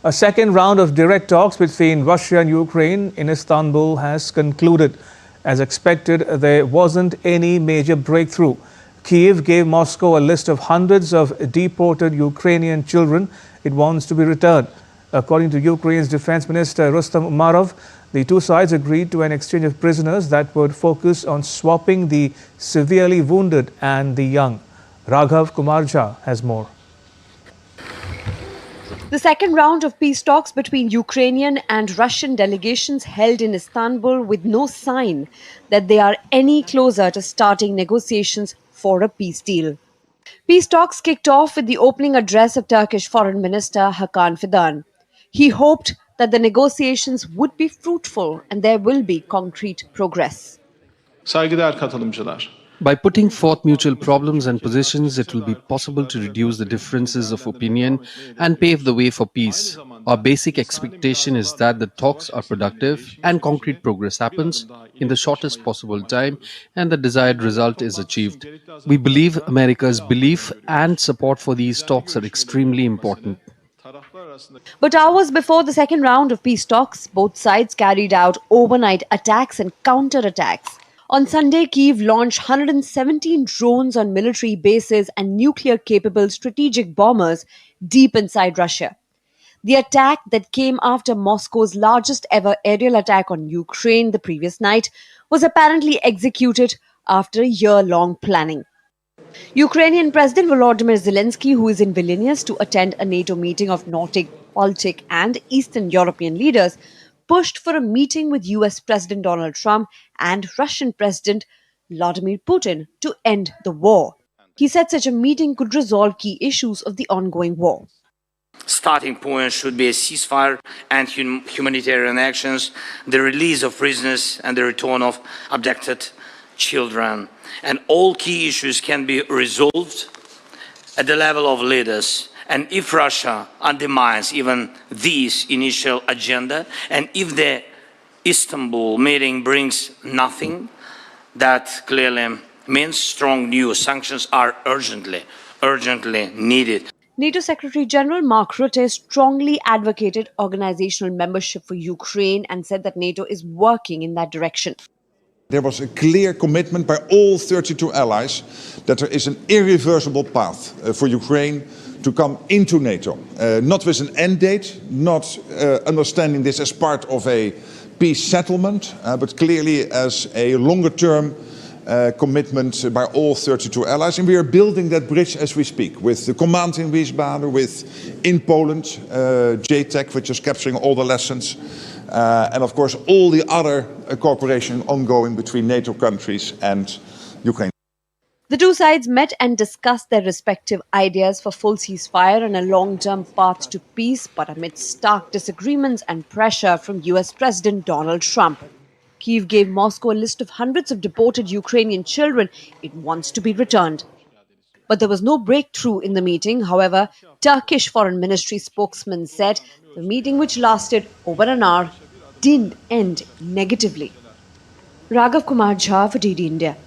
A second round of direct talks between Russia and Ukraine in Istanbul has concluded. As expected, there wasn't any major breakthrough. Kyiv gave Moscow a list of hundreds of deported Ukrainian children it wants to be returned. According to Ukraine's Defense Minister Rustem Umerov, the two sides agreed to an exchange of prisoners that would focus on swapping the severely wounded and the young. Raghav Kumar Jha has more. The second round of peace talks between Ukrainian and Russian delegations held in Istanbul with no sign that they are any closer to starting negotiations for a peace deal. Peace talks kicked off with the opening address of Turkish Foreign Minister Hakan Fidan. He hoped that the negotiations would be fruitful and there will be concrete progress. Saygıdeğer katılımcılar. By putting forth mutual problems and positions, it will be possible to reduce the differences of opinion and pave the way for peace. Our basic expectation is that the talks are productive and concrete progress happens in the shortest possible time and the desired result is achieved. We believe America's belief and support for these talks are extremely important. But hours before the second round of peace talks, both sides carried out overnight attacks and counterattacks. On Sunday, Kyiv launched 117 drones on military bases and nuclear-capable strategic bombers deep inside Russia. The attack that came after Moscow's largest ever aerial attack on Ukraine the previous night was apparently executed after a year-long planning. Ukrainian President Volodymyr Zelensky, who is in Vilnius to attend a NATO meeting of Nordic, Baltic and Eastern European leaders, pushed for a meeting with US President Donald Trump and Russian President Vladimir Putin to end the war. He said such a meeting could resolve key issues of the ongoing war. Starting point should be a ceasefire and humanitarian actions, the release of prisoners and the return of abducted children. And all key issues can be resolved at the level of leaders. And if Russia undermines even this initial agenda, and if the Istanbul meeting brings nothing, that clearly means strong new sanctions are urgently needed. NATO Secretary General Mark Rutte strongly advocated organizational membership for Ukraine and said that NATO is working in that direction. There was a clear commitment by all 32 allies that there is an irreversible path for Ukraine to come into NATO. Not with an end date, not understanding this as part of a peace settlement, but clearly as a longer-term commitment by all 32 allies. And we are building that bridge as we speak, with the command in Wiesbaden, with in Poland, JTEC, which is capturing all the lessons, and of course all the other cooperation ongoing between NATO countries and Ukraine. The two sides met and discussed their respective ideas for full ceasefire and a long-term path to peace, but amidst stark disagreements and pressure from US President Donald Trump. Kyiv gave Moscow a list of hundreds of deported Ukrainian children it wants to be returned. But there was no breakthrough in the meeting. However, Turkish Foreign Ministry spokesman said the meeting, which lasted over an hour, didn't end negatively. Raghav Kumar Jha for DD India.